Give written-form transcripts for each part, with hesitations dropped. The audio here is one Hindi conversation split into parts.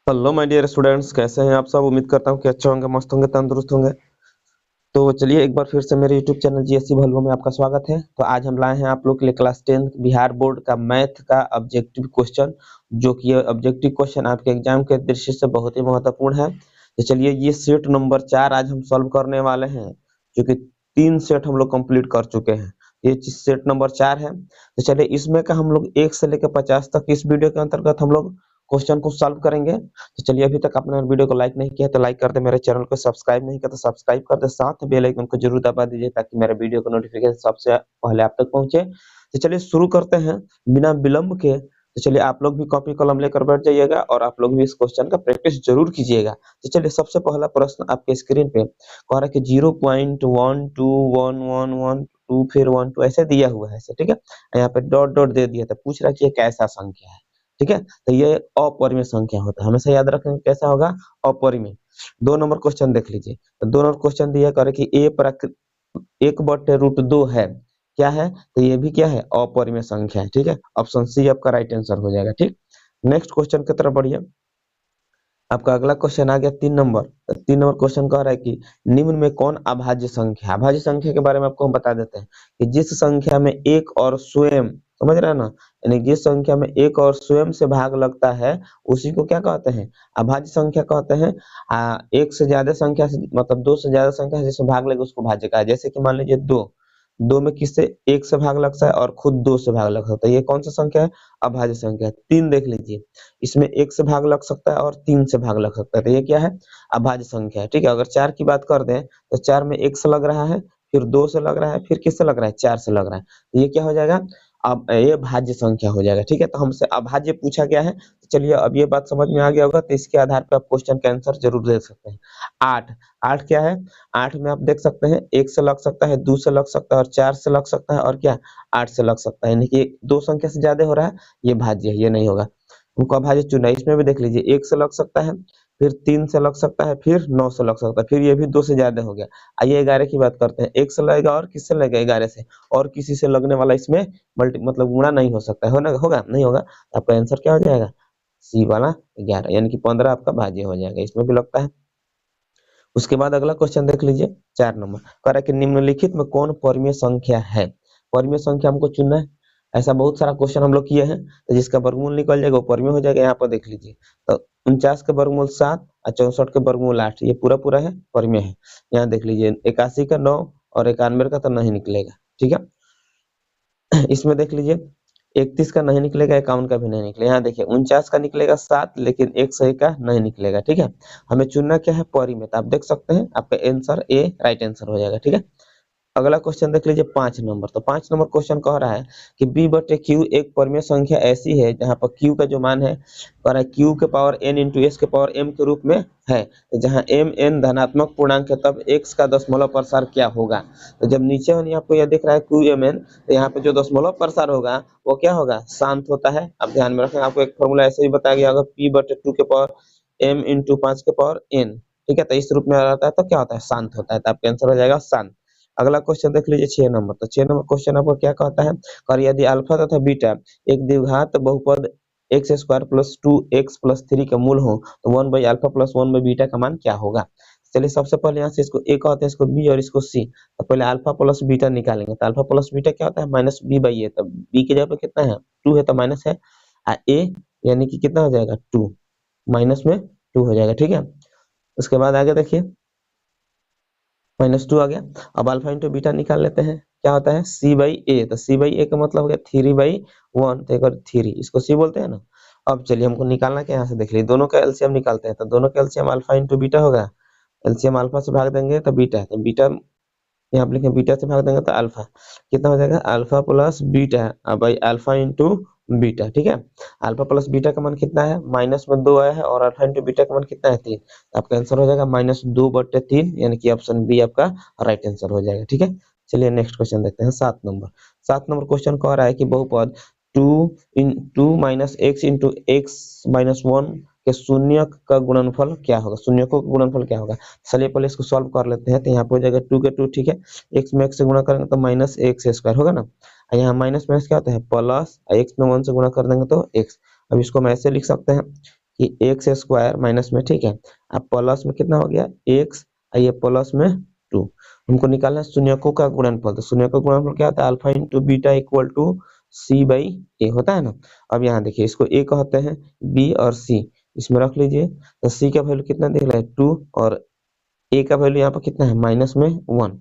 हेलो माय डियर स्टूडेंट्स, कैसे हैं आप सब। उम्मीद करता हूँ कि अच्छे होंगे, मस्त होंगे, तंदुरुस्त होंगे। तो चलिए एक बार फिर से मेरे यूट्यूब चैनल जीएससी भल्लो में आपका स्वागत है। तो आज हम लाए हैं आप लोग के लिए क्लास 10 बिहार बोर्ड का मैथ का ऑब्जेक्टिव क्वेश्चन, जो कि ये ऑब्जेक्टिव क्वेश्चन आपके एग्जाम के दृष्टि से बहुत ही महत्वपूर्ण है। तो चलिए ये सेट नंबर 4 आज हम सॉल्व करने वाले हैं, जो कि 3 सेट हम लोग कंप्लीट कर चुके हैं। ये सेट नंबर 4 है। तो चलिए इसमें का हम लोग 1 से लेकर 50 तक इस वीडियो के अंतर्गत हम लोग क्वेश्चन को सॉल्व करेंगे। तो चलिए अभी तक आपने वीडियो को लाइक नहीं किया तो लाइक कर दे, मेरे चैनल को सब्सक्राइब नहीं किया तो सब्सक्राइब कर दे, साथ बेल आइकन को जरूर दबा दीजिए ताकि मेरे वीडियो का नोटिफिकेशन सबसे पहले आप तक पहुंचे। तो चलिए शुरू करते हैं बिना विलंब के। तो चलिए आप लोग भी कॉपी कलम लेकर बैठ जाइएगा और आप लोग भी इस क्वेश्चन का प्रैक्टिस जरूर कीजिएगा। तो चलिए सबसे पहला प्रश्न आपके स्क्रीन पे कह रहा है कि 0.121112 फिर 12 ऐसे दिया हुआ है ऐसे, ठीक है। यहाँ पे डॉट डॉट दे दिया, तो पूछ रहा है कि ये कैसा संख्या है, ठीक है। तो ये अपरिमेय संख्या होता है, हमेशा याद रखेंगे कैसा होगा, अपरिमेय। 2 नंबर क्वेश्चन देख लीजिए। तो 2 नंबर क्वेश्चन दिया करे कि ए प्राकृत 1/√2 है, क्या है। तो ये भी क्या है, अपरिमेय संख्या है, ठीक है। ऑप्शन सी आपका राइट आंसर हो जाएगा, ठीक। नेक्स्ट क्वेश्चन की तरफ बढ़िए। आपका अगला क्वेश्चन आ गया 3 नंबर। 3 नंबर क्वेश्चन कह रहा है कि निम्न में कौन अभाज्य संख्या है। अभाज्य संख्या के बारे में आपको हम बता देते हैं कि जिस संख्या में एक और स्वयं, समझ रहे हैं ना, यानी जिस संख्या में एक और स्वयं से भाग लगता है उसी को क्या कहते हैं, अभाज्य संख्या कहते हैं। एक से ज्यादा संख्या से, मतलब 2 से ज्यादा संख्या से जिसमें भाग लगे उसको भाज्य कहा है। जैसे कि मान लीजिए 2, 2 में किससे 1 से भाग लगता है और खुद 2 से भाग लग सकता है, ये कौन सा संख्या है, अभाज्य संख्या है। 3 देख लीजिए, इसमें 1 से भाग लग सकता है और 3 से भाग लग सकता है, तो ये क्या है, अभाज्य संख्या है, ठीक है। अगर 4 की बात कर दें तो 4 में 1 से लग रहा है, फिर 2 से लग रहा है, फिर किससे लग रहा है, 4 से लग रहा है, तो ये क्या हो जाएगा, अब ये भाज्य संख्या हो जाएगा, ठीक है। तो हमसे अभाज्य पूछा गया है, तो चलिए अब ये बात समझ में आ गया होगा, तो इसके आधार पर आप क्वेश्चन का आंसर जरूर दे सकते हैं। 8, 8 क्या है, 8 में आप देख सकते हैं 1 से लग सकता है, 2 से लग सकता है और 4 से लग सकता है और क्या, 8 से लग सकता है, यानी कि 2 संख्या से ज्यादा हो रहा है, ये भाज्य है, ये नहीं होगा। हमको अभाज्य चुनना है, इसमें भी देख लीजिए 1 से लग सकता है, फिर 3 से लग सकता है, फिर 9 से लग सकता है, फिर ये भी 2 से ज्यादा हो गया। आइए 11 की बात करते हैं, 1 से लगेगा और किससे लगेगा, 11 से, और किसी से लगने वाला इसमें मल्टी मतलब गुणा नहीं हो सकता है, होगा नहीं होगा, तो आपका आंसर क्या हो जाएगा, सी वाला 11, यानी कि 15 आपका भाज्य हो जाएगा, इसमें भी लगता है। उसके बाद अगला क्वेश्चन देख लीजिए 4 नंबर, कह रहा है कि निम्नलिखित में कौन परमीय संख्या है। परमीय संख्या हमको चुनना है। ऐसा बहुत सारा क्वेश्चन हम लोग किए हैं, तो जिसका वर्गमूल निकल जाएगा वो परमीय हो जाएगा। यहाँ पर देख लीजिए, तो 49 के वर्गमूल 7 और 64 के वर्गमूल 8, ये पूरा पूरा है, परमीय है। यहाँ देख लीजिए 81 का 9 और 91 का तो नहीं निकलेगा, ठीक है। इसमें देख लीजिए 31 का नहीं निकलेगा, 51 का भी नहीं निकलेगा। यहाँ देखिए 49 का निकलेगा 7, लेकिन 101 का नहीं निकलेगा, ठीक है। हमें चुनना क्या है, परिमेय। आप देख सकते हैं आपका आंसर ए राइट आंसर हो जाएगा, ठीक है। अगला क्वेश्चन देख लीजिए 5 नंबर। तो 5 नंबर क्वेश्चन कह रहा है कि बी बटे क्यू एक परमीय संख्या ऐसी है जहां पर क्यू का जो मान है, कह रहा है क्यू के पावर एन इंटू एस के पावर एम के रूप में है। तो जहां एम एन धनात्मक पूर्णांक है तब एक्स का दशमलव प्रसार क्या होगा। तो जब नीचे वाली आपको यह दिख रहा है क्यू एम एन, तो यहाँ पे जो दशमलव प्रसार होगा वो क्या होगा, शांत होता है। आप ध्यान में रखें, आपको एक फॉर्मूला ऐसे ही बताया गया होगा, पी बटे 2 के पावर एम इंटू 5 के पावर एन, ठीक है। तो इस रूप में रहता है तो क्या होता है, शांत होता है, तो आपका आंसर हो जाएगा शांत। अगला क्वेश्चन देख लीजिए 6 नंबर। तो 6 नंबर क्वेश्चन आपको क्या कहता है, और यदि अल्फा तथा बीटा एक द्विघात बहुपद एक्स स्क्वायर प्लस 2x+3 का मूल हो तो 1/अल्फा प्लस 1/बीटा का मान क्या होगा। चलिए सबसे पहले यहाँ से इसको ए कहते हैं, इसको बी और इसको सी। तो पहले अल्फा प्लस बीटा निकालेंगे, तो अल्फा प्लस बीटा क्या होता है, -b/a। तो बी की जगह पे कितना है, 2 है तो माइनस है, ए यानी कि कितना हो जाएगा 2, माइनस में 2 हो जाएगा, ठीक है। उसके बाद आगे देखिए -2 आ गया। अब अल्फा इंटू बीटा निकाल लेते हैं, क्या होता है c/a। तो c/a का मतलब हो गया 3/1, तो एक और 3, इसको c बोलते हैं ना। अब चलिए हमको निकालना क्या, यहाँ से देख लीजिए दोनों का एलसीएम निकालते हैं। तो दोनों का एलसीएम अल्फा इंटू बीटा होगा, एलसीएम अल्फा से भाग देंगे तो बीटा, तो बीटा यहाँ पे लिखें, बीटा से भाग देंगे तो अल्फा, कितना हो जाएगा अल्फा प्लस बीटा, अब भाई अल्फा इंटू बीटा, ठीक है। अल्फा प्लस बीटा का मान कितना है, -2 आया है, और अल्फा इंटू बीटा का मान कितना है 3, तो आपका आंसर हो जाएगा -2/3, यानी कि ऑप्शन बी आपका राइट आंसर हो जाएगा, ठीक है। चलिए नेक्स्ट क्वेश्चन देखते हैं 7 नंबर। 7 नंबर क्वेश्चन कह रहा है कि बहुपद 2 - x इंटू x-1 के शून्य का गुणनफल क्या होगा, शून्यकों का गुणनफल क्या होगा। चलिए पहले इसको सॉल्व कर लेते हैं। तो यहाँ पे हो जाएगा 2 के 2, ठीक है। x में x से गुणा करेंगे तो -x² होगा ना, और यहाँ माइनस माइनस क्या होता है प्लस, x में 1 से गुणा कर देंगे तो x। अब इसको हम ऐसे लिख सकते हैं कि एक्स स्क्वायर माइनस में, ठीक है, अब प्लस में कितना हो गया एक्स, ये प्लस में 2। हमको निकालना है शून्यकों का गुणनफल। तो शून्यकों का गुणनफल क्या होता है, alpha into beta equal to C by A होता है ना। अब यहाँ देखिए इसको ए कहते हैं, बी और सी इसमें रख लीजिए। तो सी का वैल्यू कितना दिख रहा है 2, और ए का वैल्यू यहाँ पर कितना है माइनस में 1।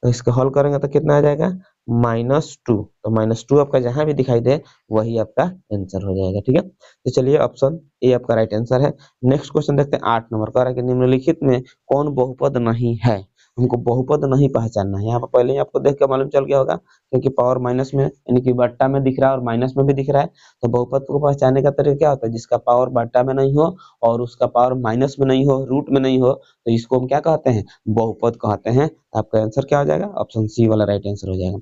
तो इसको हल करेंगे तो कितना आ जाएगा -2। तो -2 आपका जहां भी दिखाई दे वही आपका आंसर हो जाएगा, ठीक है। तो चलिए ऑप्शन ए आपका राइट आंसर है। नेक्स्ट क्वेश्चन देखते हैं 8 नंबर का, कि निम्नलिखित में कौन बहुपद नहीं है। हमको बहुपद नहीं पहचानना है। यहाँ पर पहले ही आपको देख के मालूम चल गया होगा, क्योंकि पावर माइनस में यानी कि बट्टा में दिख रहा है और माइनस में भी दिख रहा है। तो बहुपद को पहचानने का तरीका क्या होता है, जिसका पावर बट्टा में नहीं हो और उसका पावर माइनस में नहीं हो, रूट में नहीं हो, तो इसको हम क्या कहते हैं, बहुपद कहते हैं। आपका आंसर क्या हो जाएगा, ऑप्शन सी वाला राइट आंसर हो जाएगा।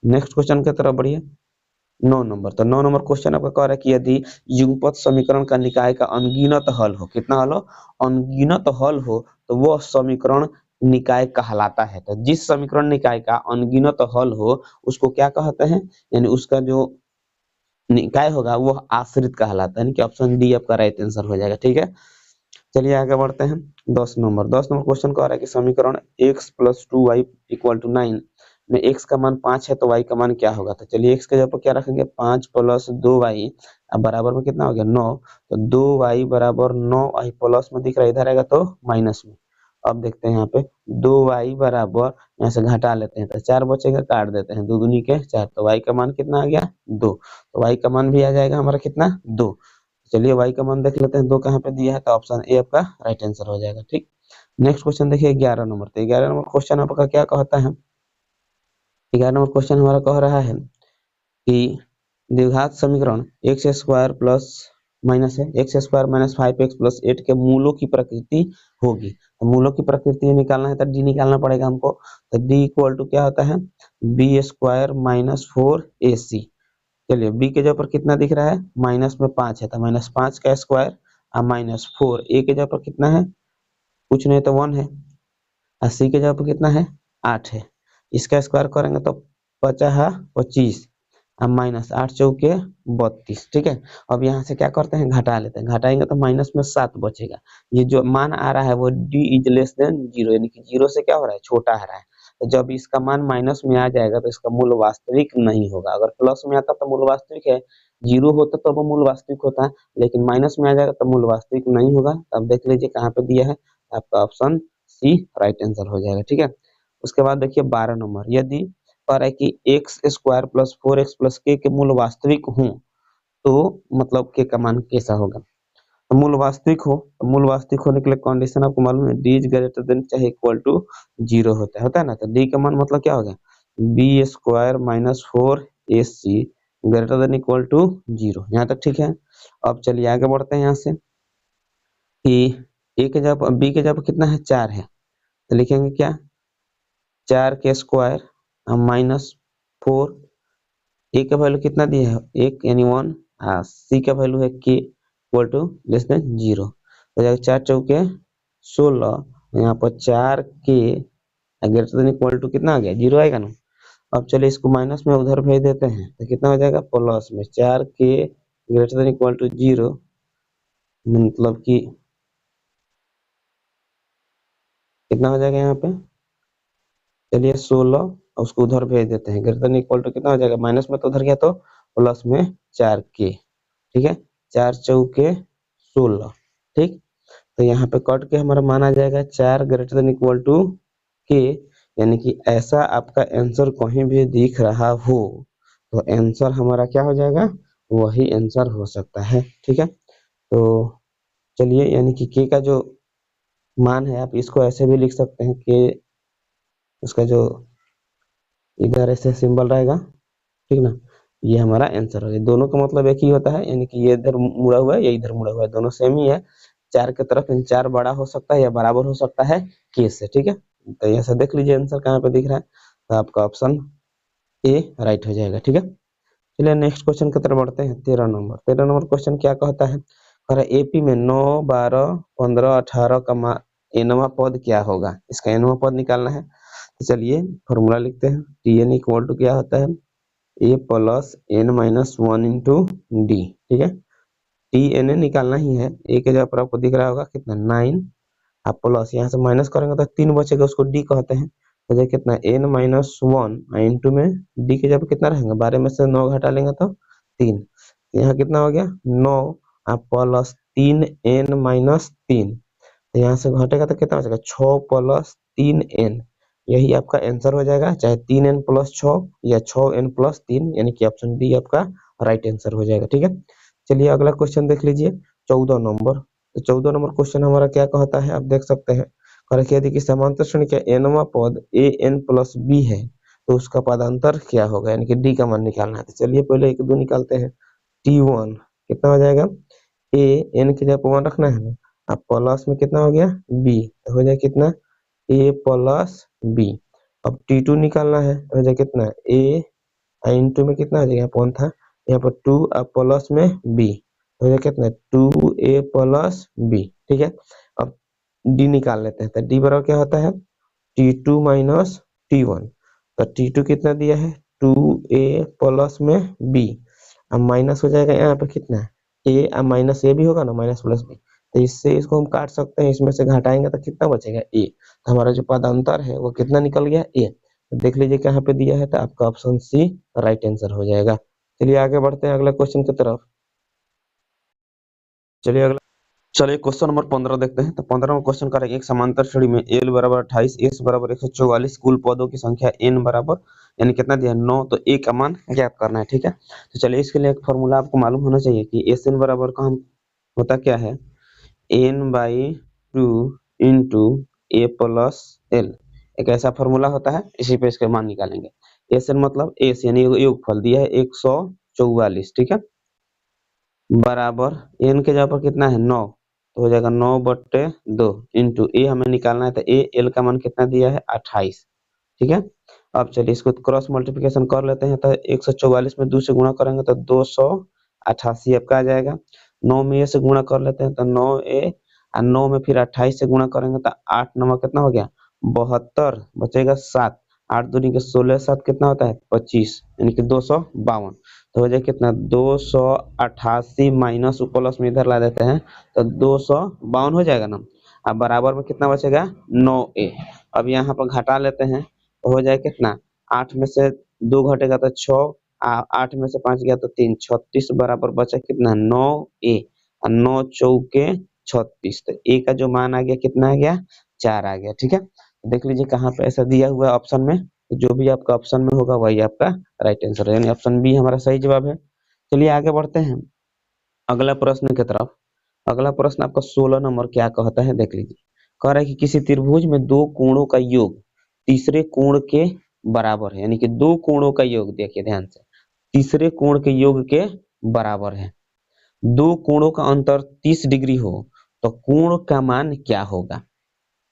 नेक्स्ट क्वेश्चन की तरफ बढ़िए। 9 नंबर, तो 9 नंबर क्वेश्चन आपका कह रहा है कि यदि युगपत समीकरण का निकाय का अनगिनत हल हो, कितना हल हो, अनगिनत हल हो, तो वह समीकरण निकाय कहलाता है। तो जिस समीकरण निकाय का अनगिनत हल हो उसको क्या कहते हैं, यानी उसका जो निकाय होगा वो आश्रित कहलाता है, यानी कि ऑप्शन डी आपका राइट आंसर हो जाएगा, ठीक है। चलिए आगे बढ़ते हैं। 10 नंबर क्वेश्चन कह रहा है कि समीकरण x plus 2y equal to 9 में x का मान 5 है तो y का मान क्या होगा। तो चलिए x के जगह पर क्या रखेंगे, 5 प्लस 2y, अब बराबर में कितना हो गया 9। तो 2y बराबर 9y प्लस में दिख रहा है, इधर आएगा तो माइनस में। अब देखते हैं यहाँ पे 2y बराबर, यहाँ से घटा लेते हैं तो 4 बचेगा, काट देते हैं, 2 दूनी के 4, तो y का मान कितना आ गया 2। तो y का मान भी आ जाएगा हमारा कितना 2। चलिए y का मान देख लेते हैं, 2 कहाँ पे दिया है, तो ऑप्शन ए आपका राइट आंसर हो जाएगा, ठीक। नेक्स्ट क्वेश्चन देखिए 11 नंबर। तो 11 नंबर क्वेश्चन आपका क्या कहता है, 11 नंबर क्वेश्चन हमारा कह रहा है कि द्विघात समीकरण एक्स स्क्वायर प्लस माइनस है x square minus 5x plus 8 के मूलों की प्रकृति होगी। तो मूलों की प्रकृति निकालना है तो डी निकालना पड़ेगा हमको। तो डी इक्वल टू क्या होता है, बी स्क्वायर माइनस 4ac। चलिए बी के जगह पर कितना दिख रहा है, माइनस में 5 है तो -5 का स्क्वायर और -4। ए के जगह पर कितना है, कुछ नहीं तो 1 है, और सी के जगह पर कितना है 8 है। इसका स्क्वायर करेंगे तो 50 25 और -8 चौके 32, ठीक है। अब यहाँ से क्या करते हैं, घटा लेते हैं, घटाएंगे तो माइनस में 7 बचेगा। ये जो मान आ रहा है वो डी इज लेस देन 0, यानी कि 0 से क्या हो रहा है, छोटा आ रहा है। तो जब इसका मान माइनस में आ जाएगा तो इसका मूल वास्तविक नहीं होगा। अगर प्लस में आता तो मूल वास्तविक है, 0 होता तो वो मूल वास्तविक होता है, लेकिन माइनस में आ जाएगा तो मूल वास्तविक नहीं होगा। अब देख लीजिए कहाँ पे दिया है, आपका ऑप्शन सी राइट आंसर हो जाएगा, ठीक है। उसके बाद देखिए 12 नंबर, यदि कह रहा है कि x square plus 4x plus के मूल वास्तविक हों तो मतलब के का मान कैसा होगा। तो मूल वास्तविक हो, तो मूल वास्तविक होने के लिए कंडीशन आपको मालूम है, डी इज ग्रेटर देन चाहे इक्वल टू 0 होता है ना। तो डी का मान मतलब क्या होगा, B square minus 4ac greater than equal to 0। यहाँ तक ठीक है। अब चलिए आगे बढ़ते हैं यहाँ से कि ए के जगह बी के जगह कितना है 4 है, तो लिखेंगे क्या 4 के स्क्वायर -4। ए का वैल्यू कितना दिया है 1 यानी 1, सी का वैल्यू है के इक्वल टू लेस देन 0। हो जाएगा 4 चौके 16, यहाँ पर 4 के ग्रेटर देन इक्वल टू कितना आ गया 0 आएगा ना। अब चलिए इसको माइनस में उधर भेज देते हैं तो कितना हो जाएगा प्लस में 4 के ग्रेटर देन इक्वल टू 0, मतलब कि कितना हो जाएगा यहाँ पे, चलिए 16 उसको उधर भेज देते हैं, ग्रेटर देन इक्वल टू कितना हो जाएगा, माइनस में तो उधर गया तो प्लस में 4 के, ठीक है, 4 चौके 16, ठीक। तो यहाँ पे कट के हमारा मान आ जाएगा 4 ग्रेटर देन इक्वल टू के, यानी कि ऐसा आपका आंसर कहीं भी दिख रहा हो तो आंसर हमारा क्या हो जाएगा, वही आंसर हो सकता है, ठीक है। तो चलिए यानी कि के का जो मान है आप इसको ऐसे भी लिख सकते हैं कि उसका जो इधर ऐसे सिंबल रहेगा, ठीक ना, ये हमारा आंसर हो गया। दोनों का मतलब एक ही होता है, यानी कि ये इधर मुड़ा हुआ है ये इधर मुड़ा हुआ है, दोनों सेम ही है। 4 की तरफ 4 बड़ा हो सकता है या बराबर हो सकता है के से, ठीक है। तो ऐसा देख लीजिए आंसर कहाँ पे दिख रहा है, तो आपका ऑप्शन ए राइट हो जाएगा, ठीक है। चलिए नेक्स्ट क्वेश्चन की तरफ बढ़ते हैं। 13 नंबर, 13 नंबर क्वेश्चन क्या कहता है, कह रहा है एपी में 9 12 15 18 का एनवा पद क्या होगा, इसका एनवा पद निकालना है। तो चलिए फॉर्मूला लिखते हैं, टी एन इक्वल टू क्या होता है, A plus N minus 1 into D, ठीक है। टी एन ए निकालना ही है। ए के जगह पर आपको दिख रहा होगा कितना 9, आप प्लस यहाँ से माइनस करेंगे तो 3 बचेगा, उसको डी कहते हैं। तो ये कितना n-1 इंटू में डी के जगह पे कितना रहेगा, 12 में से 9 घटा लेंगे तो 3, यहाँ कितना हो गया 9, आप प्लस 3n-3, तो यहाँ से घटेगा तो कितना बचेगा 6 प्लस 3n, यही आपका आंसर हो जाएगा, चाहे 3n प्लस 6 या 6n प्लस 3, यानी कि ऑप्शन डी आपका राइट आंसर हो जाएगा। ठीक है, चलिए अगला क्वेश्चन देख लीजिए 14 नंबर। तो 14 नंबर क्वेश्चन हमारा क्या कहता है, आप देख सकते हैं। यदि कि समांतर श्रेणी का nवां पद a n प्लस b है तो उसका पदांतर क्या होगा, यानी कि डी का मान निकालना है। तो चलिए पहले 1 2 निकालते हैं। t1 कितना हो जाएगा, a n की जगह 1 रखना है ना, अब प्लस में कितना हो गया b, तो हो जाए कितना a प्लस b। अब t2 निकालना है तो हो जाए कितना a इंटू में कितना हो जाएगा, यहाँ 1 था, यहाँ पर 2 अब प्लस में b, हो जाए कितना 2a प्लस b। ठीक है, अब डी निकाल लेते हैं। तो डी बराबर क्या होता है t2 माइनस t1, तो t2 कितना दिया है 2a प्लस में b, अब माइनस हो जाएगा यहाँ पे कितना a, अब माइनस a भी होगा ना, माइनस प्लस b, तो इससे इसको हम काट सकते हैं, इसमें से घटाएंगे तो कितना बचेगा a, तो हमारा जो पदांतर है वो कितना निकल गया a। तो देख लीजिए कहाँ पे दिया है, तो आपका ऑप्शन सी राइट आंसर हो जाएगा। चलिए आगे बढ़ते हैं अगला क्वेश्चन की तरफ। चलिए क्वेश्चन नंबर 15 देखते हैं। तो 15वां क्वेश्चन करेंगे, एक समांतर श्रेणी में l बराबर 28, s बराबर 144, कुल पदों की संख्या n बराबर, यानी कितना दिया 9, तो a का मान ज्ञात करना है। ठीक है, तो चलिए इसके लिए एक फॉर्मूला आपको मालूम होना चाहिए कि एस एन बराबर का हम होता क्या है, n/2 इंटू ए प्लस एल, एक ऐसा फॉर्मूला होता है, इसी पे इसके मान निकालेंगे। एस एन मतलब एस यानी योगफल दिया है 144, ठीक है, बराबर n के जगह पर कितना है 9, तो हो जाएगा 9/2 इंटू ए हमें निकालना है, तो ए एल का मान कितना दिया है 28। ठीक है, अब चलिए इसको क्रॉस मल्टीप्लिकेशन कर लेते हैं। तो 144 में 2 से गुणा करेंगे तो 288 आपका आ जाएगा। 9 में ए से गुणा कर लेते हैं तो 9a, और 9 में फिर 28 से गुणा करेंगे तो 8 9 कितना हो गया 72, बचेगा 7, 8 दूनी के 16, 7 कितना होता है 25, यानी कि 252, तो हो जाए कितना 288 माइनस प्लस में इधर ला देते हैं तो 252 हो जाएगा ना। अब बराबर में कितना बचेगा 9a, अब यहाँ पर घटा लेते हैं तो हो जाए कितना 8 में से 2 घटेगा तो 6, 8 में से 5 गया तो 3, 36 बराबर बचा कितना 9a, और 9 चौके 36, तो a का जो मान आ गया कितना आ गया 4 आ गया। ठीक है, देख लीजिए कहाँ पे ऐसा दिया हुआ है ऑप्शन में, तो जो भी आपका ऑप्शन में होगा वही आपका राइट आंसर है, यानी ऑप्शन बी हमारा सही जवाब है। चलिए आगे बढ़ते हैं अगला प्रश्न की तरफ। अगला प्रश्न आपका 16 नंबर क्या कहता है, देख लीजिए। कह रहा है कि किसी त्रिभुज में 2 कोणों का योग तीसरे कोण के बराबर है, यानी कि 2 कोणों का योग, देखिए ध्यान से, तीसरे कोण के योग के बराबर है। 2 कोणों का अंतर 30 डिग्री हो तो कोण का मान क्या होगा।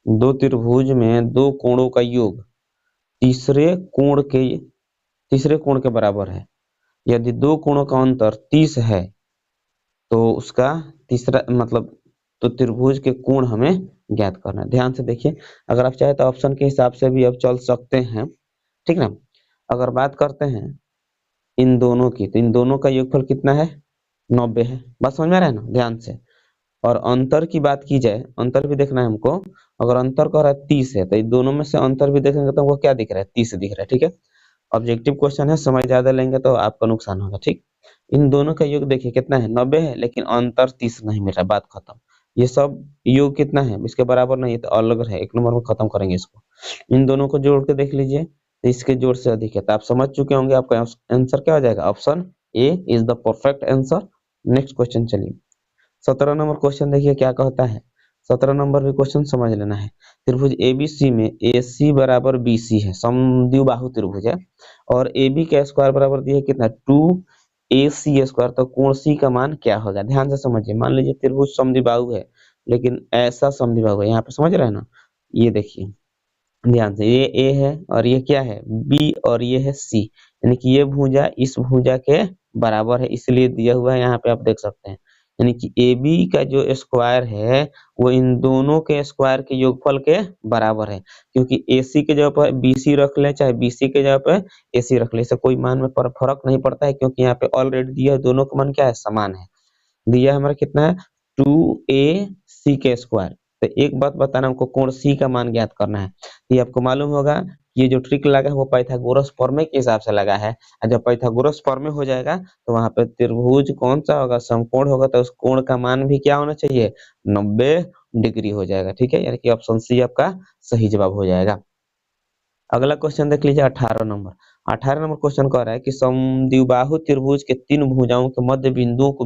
2 त्रिभुज में 2 कोणों का योग तीसरे कोण के बराबर है। यदि 2 कोणों का अंतर 30 है तो उसका तीसरा मतलब, तो त्रिभुज के कोण हमें ज्ञात करना है। ध्यान से देखिए, अगर आप चाहे तो ऑप्शन के हिसाब से भी अब चल सकते हैं, ठीक ना। अगर बात करते हैं इन दोनों की, तो इन दोनों का योगफल कितना है 90 है, बात समझ में आ रहा है ना, ध्यान से। और अंतर की बात की जाए, अंतर भी देखना है हमको। अगर अंतर कह रहा है 30 है तो इन दोनों में से अंतर भी देखेंगे तो हमको क्या दिख रहा है 30 दिख रहा है। ठीक है, ऑब्जेक्टिव क्वेश्चन है, समय ज्यादा लेंगे तो आपका नुकसान होगा। ठीक, इन दोनों का योग देखिए कितना है 90 है, लेकिन अंतर 30 नहीं मिल रहा, बात खत्म। ये सब योग कितना है इसके बराबर नहीं है, तो अलग है, 1 नंबर में खत्म करेंगे इसको। इन दोनों को जोड़ के देख लीजिए तो इसके जोड़ से अधिक है, तो आप समझ चुके होंगे आपका आंसर क्या हो जाएगा, option A is the perfect answer. Next question चलिए 17 नंबर क्वेश्चन देखिए क्या कहता है। 17 नंबर भी क्वेश्चन समझ लेना है। त्रिभुज एबीसी में AC बराबर BC है, समद्विबाहु त्रिभुज है, और AB का स्क्वायर बराबर दिया है कितना 2AC स्क्वायर, तो कोण C का मान क्या होगा। ध्यान से समझिए, मान लीजिए त्रिभुज समद्विबाहु है, लेकिन ऐसा समद्विबाहु है, यहाँ पे समझ रहे हैं ना, ये देखिए ध्यान से, ये A है और ये क्या है B, और ये है C, यानी कि ये भुजा इस भुजा के बराबर है, इसलिए दिया हुआ है, यहाँ पे आप देख सकते हैं। यानी कि AB का जो स्क्वायर है वो इन दोनों के स्क्वायर के योगफल के बराबर है, क्योंकि AC के जगह पर BC रख ले, चाहे BC के जगह पर AC रख ले, इससे कोई मान में फर्क नहीं पड़ता है, क्योंकि यहाँ पे ऑलरेडी दिया दोनों का मान क्या है समान है। दिया हमारा कितना है 2ac के स्क्वायर। तो एक बात बताना, हमको कोण सी का मान ज्ञात करना है। ये आपको मालूम होगा ये जो ट्रिक लगा है वो पाइथागोरस प्रमेय के हिसाब से लगा है। और जब पाइथागोरस प्रमेय हो जाएगा तो वहां पे त्रिभुज कौन सा होगा, समकोण होगा, तो उस कोण का मान भी क्या होना चाहिए, 90 डिग्री हो जाएगा। ठीक है, यानी कि ऑप्शन सी आपका सही जवाब हो जाएगा। अगला क्वेश्चन देख लीजिए 18 नंबर। 18 नंबर क्वेश्चन कह रहा है कि समद्विबाहु त्रिभुज के तीन भुजाओं के मध्य बिंदुओं को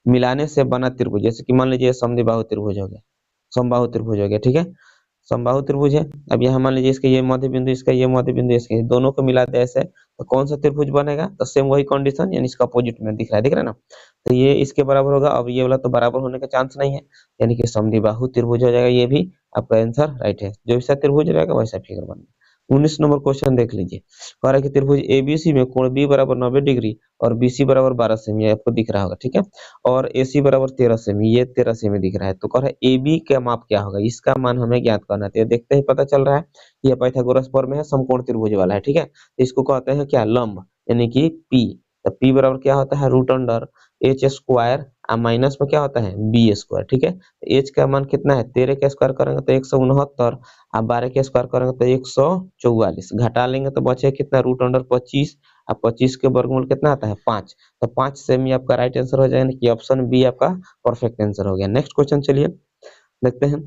मिलाने से बना त्रिभुज। जैसे कि मान लीजिए समद्विबाहु त्रिभुज हो गया, समबाहु त्रिभुज हो गया। ठीक है, समबाहु त्रिभुज है। अब यहाँ मान लीजिए इसका ये मध्य बिंदु, इसका ये मध्य बिंदु, इसके दोनों को मिला दे ऐसे, तो कौन सा त्रिभुज बनेगा, तो सेम वही कंडीशन, यानी इसका अपोजिट में दिख रहा है ना, तो ये इसके बराबर होगा। अब ये वाला तो बराबर होने का चांस नहीं है, यानी कि समद्विबाहु त्रिभुज हो जाएगा। ये भी आपका आंसर राइट है, जो वैसा त्रिभुज रहेगा वैसा फिगर बनेगा। 19 नंबर क्वेश्चन देख लीजिए, कह रहा है कि त्रिभुज एबीसी में कोण बी बराबर 90 डिग्री और बीसी बराबर 12 सेमी, आपको दिख रहा होगा। ठीक है, और एसी बराबर 13 सेमी, ये 13 सेमी दिख रहा है। तो कह रहा है ए बी का माप क्या होगा, इसका मान हमें ज्ञात करना है। तो ये देखते ही पता चल रहा है ये पाइथागोरस प्रमेय है, समकोण त्रिभुज वाला है। ठीक है, तो इसको कहते हैं क्या, लंब, यानी कि पी। तो पी बराबर क्या होता है, root under H square, minus में क्या होता है बी स्क्वायर। ठीक है, तो एच का मान कितना है, 13 का स्क्वायर करेंगे तो 169, आप 12 के स्क्वायर करेंगे तो 144, घटा लेंगे तो बचे कितना, रूट अंडर 25, अब 25 के वर्गमूल कितना आता है 5। तो 5 सेमी आपका राइट आंसर हो जाएगा, कि ऑप्शन बी आपका परफेक्ट आंसर हो गया। नेक्स्ट क्वेश्चन चलिए देखते हैं।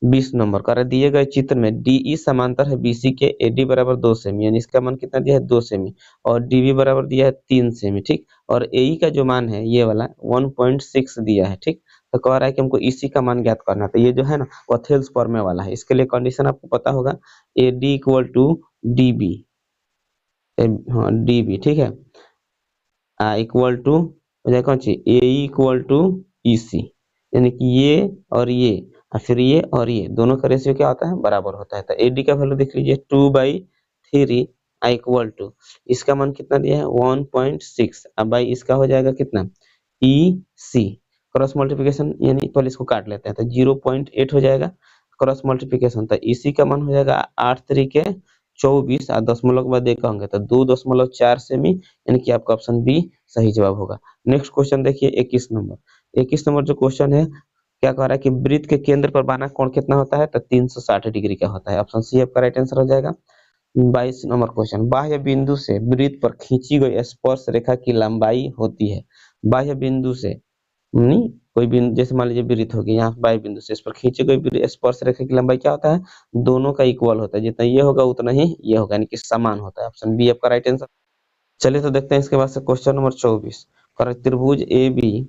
20 नंबर कर दिए गए चित्र में डीई समांतर है बीसी के, एडी बराबर 2 सेमी, यानी इसका मान कितना दिया है 2 सेमी, और डीबी बराबर दिया है 3 सेमी। ठीक, और एई का जो मान है ये वाला 1.6 दिया है। ठीक, तो कह रहा है कि हमको इसी का मान ज्ञात करना है। तो ये जो है ना वो थेल्स प्रमेय वाला है। इसके लिए कंडीशन आपको पता होगा, एडी इक्वल टू डीबी, हाँ डीबी। ठीक है, इक्वल टू हो जाएगा कौन सी, ए इक्वल टू ईसी, यानी कि ये और ये और फिर ये और ये दोनों का रेशियो क्या होता है, बराबर होता है। तो एडी का वैल्यू देख लीजिए 2/3 इक्वल टू, इसका मान कितना दिया है 1.6, अब बाई इसका हो जाएगा कितना ई सी, क्रॉस मल्टीप्लिकेशन, यानी पहले इसको काट लेते हैं तो 0.8 हो जाएगा क्रॉस मल्टीप्लिकेशन। तो इसी का मान हो जाएगा 8 तरीके 24 और दशमलव के बाद एक होंगे तो 2.4 सेमी, यानी कि आपका ऑप्शन बी सही जवाब होगा। नेक्स्ट क्वेश्चन देखिए 21 नंबर। 21 नंबर जो क्वेश्चन है क्या कह रहा है कि वृत्त के केंद्र पर बाना कोण कितना होता है, तो 360 डिग्री का होता है। ऑप्शन सी आपका राइट आंसर हो जाएगा। 22 नंबर क्वेश्चन, बाह्य बिंदु से वृत्त पर खींची गई स्पर्श रेखा की लंबाई होती है। बाह्य बिंदु से नहीं, कोई बिंदु जैसे मान लीजिए वृत्त होगी, यहाँ बाह्य बिंदु से इस पर खींची गई स्पर्श रेखा की लंबाई क्या होता है, दोनों का इक्वल होता है, जितना ये होगा उतना ही ये होगा, यानी कि समान होता है। ऑप्शन बी आपका राइट आंसर। चलिए तो देखते हैं इसके बाद से क्वेश्चन नंबर 24, त्रिभुज ए बी,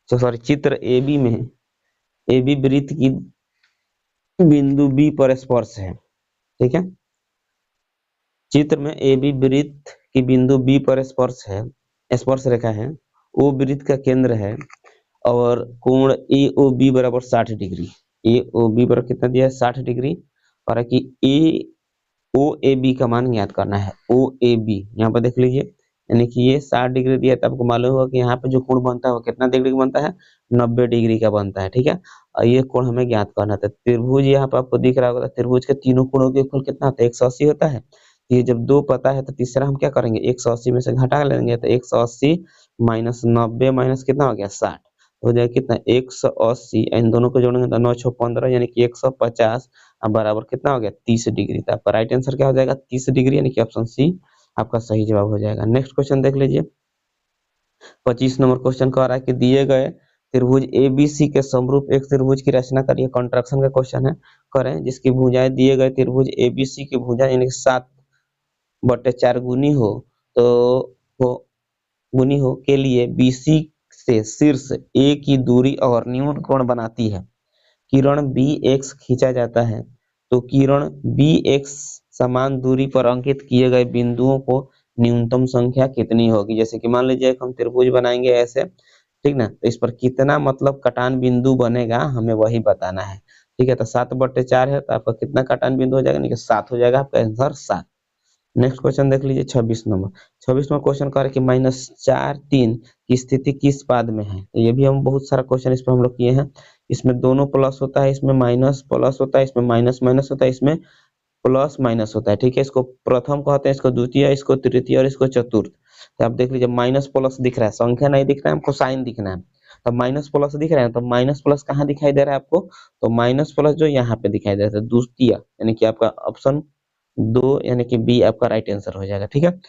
सॉरी चित्र ए बी में ए बी वृत्त की बिंदु बी पर स्पर्श है। ठीक है, चित्र में ए बी वृत्त की बिंदु बी पर स्पर्श है, स्पर्श रेखा है, वो वृत्त का केंद्र है और कोण ए ओ बी बराबर 60 डिग्री। ए ओ बी बराबर कितना दिया है 60 डिग्री, और कि ए ओ ए बी का मान ज्ञात करना है। ओ ए बी यहाँ पर देख लीजिए, यानी कि ये 60 डिग्री दिया है, तो आपको मालूम होगा कि यहाँ पे जो कोण बनता है वो कितना डिग्री का बनता है, 90 डिग्री का बनता है। ठीक है, और ये कोण हमें ज्ञात करना था। त्रिभुज यहाँ पे आपको दिख रहा होगा, त्रिभुज के तीनों कोणों के कुल कितना होता है 180 होता है। ये जब दो पता है तो तीसरा हम क्या करेंगे 180 में से घटा लेंगे, तो 180 माइनस 90 माइनस कितना हो गया 60, हो जाएगा कितना 180, इन दोनों को जोड़ेंगे तो 9 6 15, यानी कि 150 अब बराबर कितना हो गया 30 डिग्री। तो आपका राइट आंसर क्या हो जाएगा 30 डिग्री, यानी कि ऑप्शन सी आपका सही जवाब हो जाएगा। नेक्स्ट क्वेश्चन देख लीजिए 25 नंबर क्वेश्चन कह रहा है कि दिए गए त्रिभुज एबीसी के समरूप एक त्रिभुज की रचना करिए। कॉन्ट्रैक्शन का क्वेश्चन है, करें जिसकी भुजाएं दिए गए त्रिभुज एबीसी की भुजाएं यानी 7/4 गुनी हो, तो वो गुनी हो के लिए बीसी से शीर्ष ए की दूरी और न्यून कोण बनाती है। किरण बी एक्स खींचा जाता है, तो किरण बी एक्स समान दूरी पर अंकित किए गए बिंदुओं को न्यूनतम संख्या कितनी होगी। जैसे कि मान लीजिए हम त्रिभुज बनाएंगे ऐसे, ठीक ना, तो इस पर कितना मतलब कटान बिंदु बनेगा हमें वही बताना है। ठीक है, तो 7/4 है तो आपका कितना कटान बिंदु हो जाएगा, नहीं 7 हो जाएगा आपका आंसर 7। नेक्स्ट क्वेश्चन देख लीजिए 26 नंबर। 26 नंबर क्वेश्चन कर कि -4 3 की स्थिति किस पाद में है। तो ये भी हम बहुत सारा क्वेश्चन इस पर हम लोग किए हैं। इसमें दोनों प्लस होता है, इसमें माइनस प्लस होता है, इसमें माइनस माइनस होता है, इसमें प्लस माइनस होता है। ठीक है, इसको प्रथम कहते हैं, इसको द्वितीय, इसको तृतीय और इसको चतुर्थ। तो आप देख लीजिए माइनस प्लस दिख रहा है, संख्या नहीं दिख रहा है हमको, साइन दिखना है। तो माइनस प्लस दिख रहा है, तो माइनस प्लस कहाँ दिखाई दे रहा है आपको, तो माइनस प्लस जो यहाँ पे दिखाई दे रहा है द्वितीय, यानी कि आपका ऑप्शन 2 यानी कि बी आपका राइट आंसर हो जाएगा। ठीक है,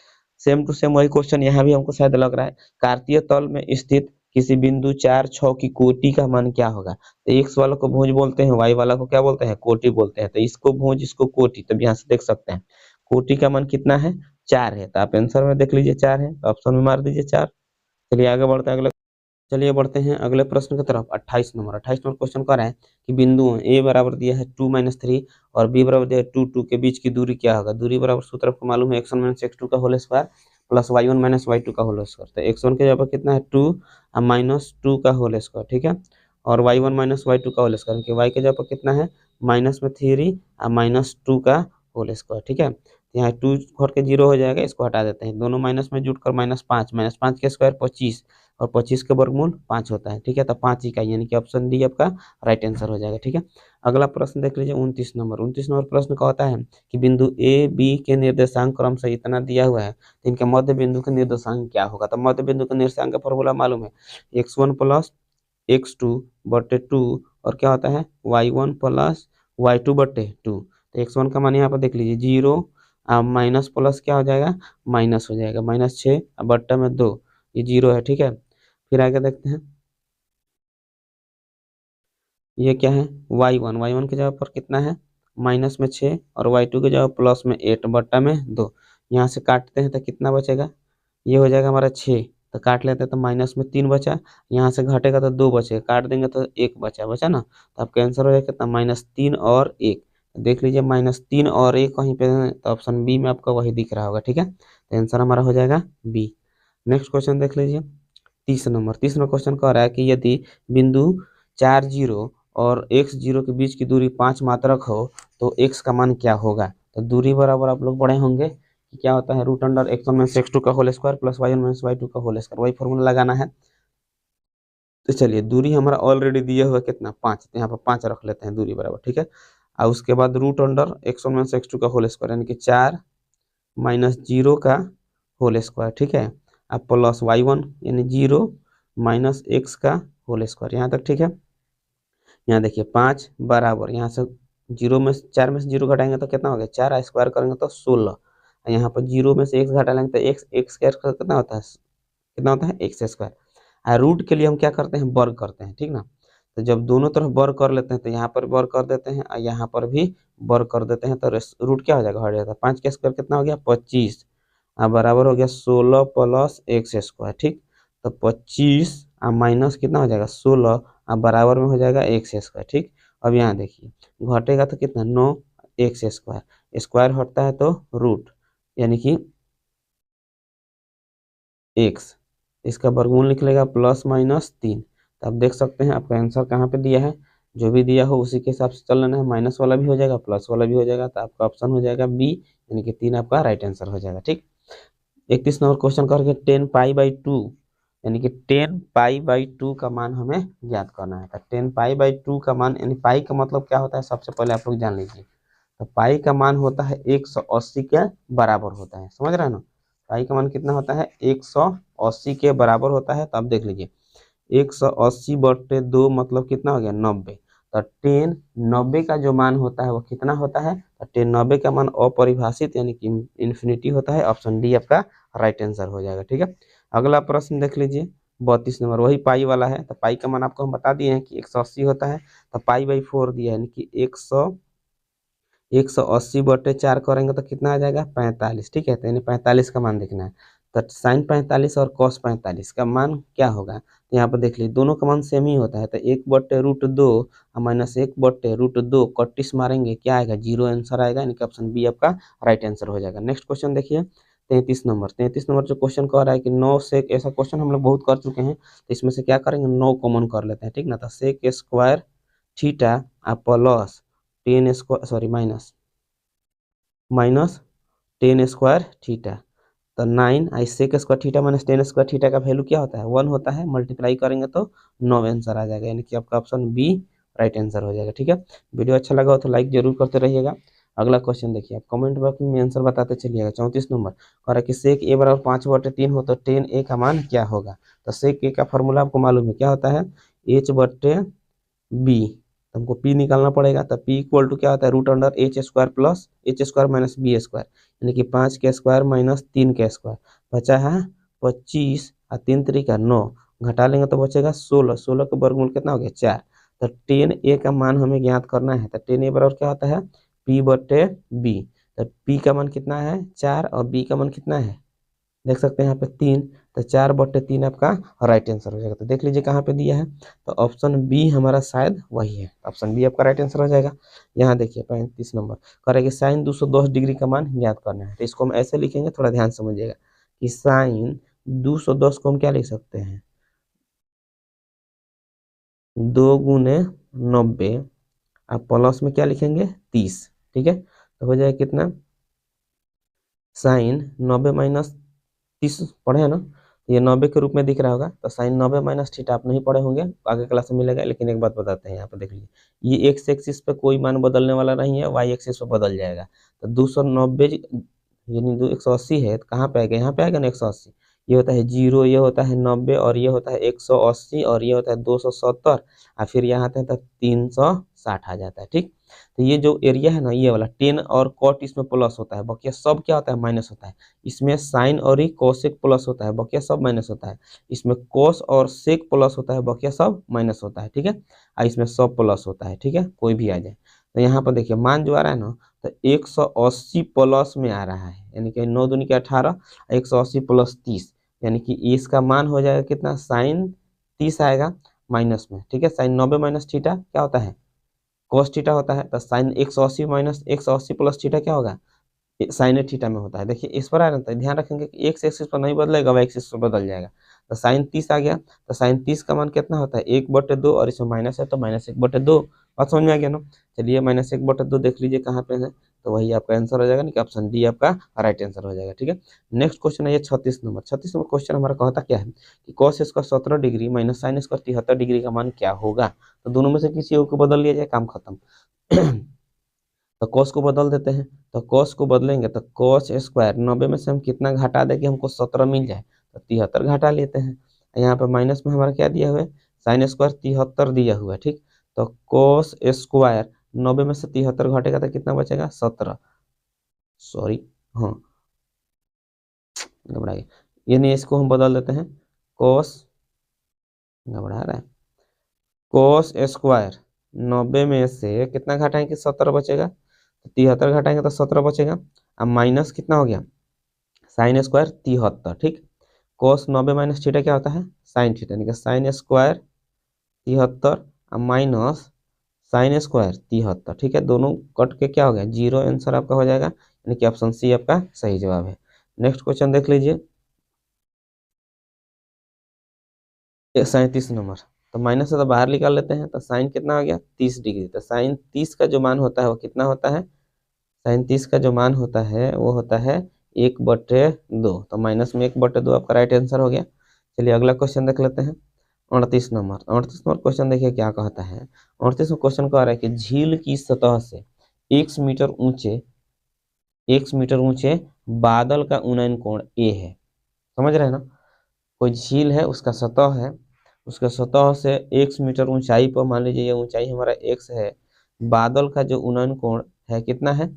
सेम टू सेम वही क्वेश्चन यहाँ भी हमको शायद लग रहा है। कार्तीय तल में स्थित किसी बिंदु 4 6 की कोटि का मान क्या होगा। तो एक्स वाला को भुज बोलते हैं, वाई वाला को क्या बोलते हैं, कोटि बोलते हैं। तो इसको भुज इसको कोटि, तब यहाँ से देख सकते हैं कोटि का मान कितना है, 4 है। तो आप आंसर में देख लीजिए 4 है, तो ऑप्शन में मार दीजिए 4। चलिए आगे बढ़ते हैं अगले, चलिए बढ़ते हैं अगले प्रश्न की तरफ। 28 नंबर क्वेश्चन कर रहा है कि बिंदुओं ए बराबर दिया है 2-3 और बी बराबर दिया है 2 के बीच की दूरी क्या होगा। दूरी बराबर सूत्र आपको मालूम है, x1 - x2 का whole square plus y1 - y2 का होल स्क्वायर। तो x1 के जगह पर कितना है 2 और -2 का होल स्क्वायर, ठीक है, और y1 - y2 का होल स्क्वायर, कि y के जगह पर कितना है -3 और -2 का होल स्क्वायर। ठीक है, तो यहाँ 2 घट के 0 हो जाएगा, इसको हटा देते हैं, दोनों माइनस में जुटकर -5 के स्क्वायर 25 और 25 के वर्गमूल 5 होता है। ठीक है, तो 5 इकाई, यानी कि ऑप्शन डी आपका राइट आंसर हो जाएगा। ठीक है, अगला प्रश्न देख लीजिए 29 नंबर प्रश्न का होता है कि बिंदु ए बी के निर्देशांक क्रम से इतना दिया हुआ है, तो इनके मध्य बिंदु का निर्देशांक क्या होगा। तो मध्य बिंदु का निर्देशांक का फॉर्मूला मालूम है, x1 + x2/2 और क्या होता है y1 + y2/2। तो x1 का मान यहाँ पर देख लीजिए 0, माइनस प्लस क्या हो जाएगा, माइनस हो जाएगा, -6 बट्टा में 2, ये 0 है। ठीक है, फिर आगे देखते हैं, ये क्या है y1 की जगह पर कितना है -6 और y2 की जगह प्लस में 8 बट्टा में 2। यहाँ से काटते हैं तो कितना बचेगा, ये हो जाएगा हमारा 6, तो काट लेते हैं तो माइनस में 3 बचा, यहाँ से घटेगा तो 2 बचेगा, काट देंगे तो 1 बचा ना। तो आपका आंसर हो जाएगा कितना -3 और 1। देख लीजिए -3 और 1 कहीं पे है, तो ऑप्शन बी में आपका वही दिख रहा होगा। ठीक है, तो आंसर हमारा हो जाएगा बी। नेक्स्ट क्वेश्चन देख लीजिए 30 नंबर क्वेश्चन कह रहा है कि यदि बिंदु 4 0 और x 0 के बीच की दूरी 5 मात्रक हो तो x का मान क्या होगा। तो दूरी बराबर आप लोग पढ़े होंगे कि क्या होता है √x1 - x2 का whole square plus y1 - y2 का होल स्क्वायर, वही फॉर्मूला लगाना है। तो चलिए दूरी हमारा ऑलरेडी दिया हुआ कितना 5, तो यहाँ पर 5 रख लेते हैं दूरी बराबर। ठीक है, और उसके बाद √x1 - x2 का होल स्क्वायर यानी कि 4 - 0 का होल स्क्वायर। ठीक है, अब प्लस y1 यानी 0 - x का होल स्क्वायर, यहाँ तक ठीक है। यहाँ देखिए 5 बराबर, यहाँ से 4 में से 0 घटाएंगे तो कितना हो गया 4, स्क्वायर करेंगे तो 16, यहाँ पर 0 में से x घटा लेंगे तो x स्क्वायर कितना होता है, x स्क्वायर। रूट के लिए हम क्या करते हैं, वर्ग करते हैं। ठीक ना, तो जब दोनों तरफ वर्ग कर लेते हैं तो यहाँ पर वर्ग कर देते हैं और यहाँ पर भी वर्ग कर देते हैं, तो रूट क्या हो जाएगा, हट जाता है। 5 का स्क्वायर कितना हो गया 25, बराबर हो गया 16 + x स्क्वायर। ठीक, तो 25 माइनस कितना हो जाएगा 16 बराबर में हो जाएगा x स्क्वायर। ठीक, अब यहाँ देखिए घटेगा तो कितना 9 x स्क्वायर, स्क्वायर हटता है तो रूट यानी कि x, इसका वर्गमूल निकलेगा +-3। तो आप देख सकते हैं आपका आंसर कहाँ पे दिया है, जो भी दिया हो उसी के हिसाब से चल लेना है, माइनस वाला भी हो जाएगा प्लस वाला भी हो जाएगा, तो आपका ऑप्शन हो जाएगा बी, यानी कि 3 आपका राइट आंसर हो जाएगा। ठीक, 31 नंबर क्वेश्चन करके 10π/2 यानी कि 10π/2 का मान हमें ज्ञात करना है। तो 10π/2 का मान, यानी पाई का मतलब क्या होता है सबसे पहले आप लोग जान लीजिए। तो पाई का मान होता है 180 के बराबर होता है, समझ रहे हैं ना। पाई का मान कितना होता है 180 के बराबर होता है। तो आप देख लीजिए 180/2 मतलब कितना हो गया 90। तो 10 90 का जो मान होता है वो कितना होता है, तो 10 90 का मान अपरिभाषित यानी कि इन्फिनिटी होता है। ऑप्शन डी आपका राइट आंसर हो जाएगा। ठीक है, अगला प्रश्न देख लीजिए 32 नंबर, वही पाई वाला है। तो पाई का मान आपको हम बता दिए हैं कि 180 होता है, तो π/4 दिया है, यानी कि 180/4 करेंगे तो कितना आ जाएगा 45। ठीक है, तो यानी 45 का मान देखना है। तो साइन 45 और कॉस 45 का मान क्या होगा, तो यहाँ पर देख लीजिए दोनों का मान सेम ही होता है। तो 1/√2 -1/√2 31 मारेंगे, क्या आएगा 0 आंसर आएगा, यानी कि ऑप्शन बी आपका राइट आंसर हो जाएगा। नेक्स्ट क्वेश्चन देखिए 33 नंबर जो क्वेश्चन कह रहा है कि 9 सेक, ऐसा क्वेश्चन हम लोग बहुत कर चुके हैं, तो इसमें से क्या करेंगे 9 कॉमन कर लेते हैं। ठीक ना, तो sec square theta plus 10 square sorry minus 10 square theta. तो 9 I sec square theta minus 10 square theta का वैल्यू क्या होता है 1 होता है, मल्टीप्लाई करेंगे तो 9 आंसर आ जाएगा, यानी कि आपका ऑप्शन बी राइट आंसर हो जाएगा। ठीक है, वीडियो अच्छा लगा हो तो लाइक जरूर करते रहिएगा। अगला क्वेश्चन देखिए, आप कमेंट बॉक्स में आंसर बताते चलिएगा। 34 नंबर कह रहा है कि सेक ए बराबर 5/3 हो तो टेन ए का मान क्या होगा। तो सेक ए का फॉर्मूला आपको मालूम है क्या होता है, h/b। तो हमको p निकालना पड़ेगा। तो p इक्वल टू क्या होता है, √h² plus h² minus b square, यानी कि 5 का स्क्वायर माइनस 3 का स्क्वायर। बचा है 25 और 3 3 9, घटा लेंगे तो बचेगा 16। 16 का वर्गमूल कितना हो गया, 4। तो टेन ए का मान हमें ज्ञात करना है। तो टेन ए बराबर क्या होता है, p/b। तो p का मान कितना है 4 और b का मान कितना है, देख सकते हैं यहाँ पे 3। तो 4/3 आपका राइट आंसर हो जाएगा। तो देख लीजिए कहाँ पे दिया है, तो ऑप्शन बी हमारा शायद वही है। ऑप्शन बी आपका राइट आंसर हो जाएगा। यहाँ देखिए 35 नंबर करेंगे साइन 210 डिग्री का मान ज्ञात करना है। तो इसको हम ऐसे लिखेंगे, थोड़ा ध्यान समझिएगा कि साइन 210 को हम क्या लिख सकते हैं, 2 गुने 90 आप प्लस में क्या लिखेंगे 30, ठीक है। तो हो जाएगा कितना, साइन 90 माइनस 30 पढ़े है ना, ये 90 के रूप में दिख रहा होगा। तो साइन 90 माइनस थीटा आप नहीं पढ़े होंगे, आगे क्लास में मिलेगा। लेकिन एक बात बताते हैं, यहाँ पे देख लीजिए, ये एक्स एक्सिस पे कोई मान बदलने वाला नहीं है, वाई एक्सिस पे बदल जाएगा। तो 290 यानी 180 है, तो कहाँ पे आएगा, यहाँ पे आएगा ना 180। ये होता है 0, ये होता है 90, और ये होता है 180, और ये होता है 270, और फिर यहाँ आते हैं तो 360 आ जाता है, ठीक। तो ये जो एरिया है ना, ये वाला 10 और कॉट इसमें प्लस होता है, बाकी सब क्या होता है माइनस होता है। इसमें साइन और ही कोसेक प्लस होता है, बाकी सब माइनस होता है। इसमें कोस और सेक प्लस होता है, बाकी सब माइनस होता है, ठीक है। और इसमें सब प्लस होता है, ठीक है, कोई भी आ जाए। तो यहाँ पर देखिए मान जो आ रहा है ना, तो 180 प्लस में आ रहा है, यानी कि 9 दूनी के 18, 180 प्लस 30, यानी कि इसका मान हो जाएगा कितना, साइन 30 आएगा माइनस में, ठीक है। साइन 90 माइनस थीटा क्या होता है, कोस थीटा होता है। तो साइन 180 माइनस 180 प्लस थीटा क्या होगा, साइन थीटा में होता है। देखिए इस पर आ रहा है, ध्यान रखेंगे कि एक्स एक्सिस पर नहीं बदलेगा, वाई एक्सिस पर बदल जाएगा। तो साइन 30 आ गया। तो साइन 30 का मान कितना होता है, 1/2, और इसमें माइनस है तो माइनस 1/2। बात समझ में आ गया ना। चलिए माइनस 1/2 देख लीजिए कहाँ पे है, तो वही आपका आंसर हो जाएगा, नहीं कि ऑप्शन डी आपका राइट आंसर हो जाएगा, ठीक है। नेक्स्ट क्वेश्चन है ये 36 नंबर। 36 नंबर क्वेश्चन हमारा कहता क्या है कि cos square 17 degree minus sine square 73 degree का मान क्या होगा। तो दोनों में से किसी एक को बदल लिया जाए, काम खत्म। तो cos को बदल देते हैं। तो cos को बदलेंगे तो cos स्क्वायर 90 में से हम कितना घटा दें कि हमको 17 मिल जाए, तो 73 घटा लेते हैं। यहाँ पे माइनस में हमारा क्या दिया हुआ है, साइन स्क्वायर 73 दिया हुआ है, ठीक। तो cos स्क्वायर 90 में से 73 घटेगा तो कितना बचेगा 17, सॉरी, हाँ घबरा गया, यानी इसको हम बदल देते हैं cos, घबरा रहा है, cos स्क्वायर 90 में से कितना घटाएंगे 17 बचेगा, 73 घटाएंगे तो 17 बचेगा। अब माइनस कितना हो गया, साइन स्क्वायर 73, ठीक। कोस 90 माइनस थीटा क्या होता है, साइन थीटा, यानी कि साइन स्क्वायर 73 और माइनस साइन स्क्वायर 73, ठीक है। दोनों कट के क्या हो गया, 0, आंसर आपका हो जाएगा, यानी कि ऑप्शन सी आपका सही जवाब है। नेक्स्ट क्वेश्चन देख लीजिए 37 नंबर। तो माइनस से तो बाहर निकाल लेते हैं, तो साइन कितना आ गया 30 डिग्री। तो साइन 30 का जो मान होता है वो कितना होता है, साइन 30 का जो मान होता है वो होता है 1/2। तो माइनस में 1/2 आपका राइट आंसर हो गया। चलिए अगला क्वेश्चन देख लेते हैं 38 नंबर। 38 नंबर क्वेश्चन देखिए क्या कहता है। 38 में क्वेश्चन कह रहा है कि झील की सतह से 1 मीटर ऊंचे बादल का उन्नयन कोण ए है। समझ रहे हैं ना, कोई झील है, उसका सतह है, उसका सतह से 1 मीटर ऊंचाई पर, मान लीजिए ये ऊंचाई हमारा x है, बादल का जो उन्नयन कोण है कितना है,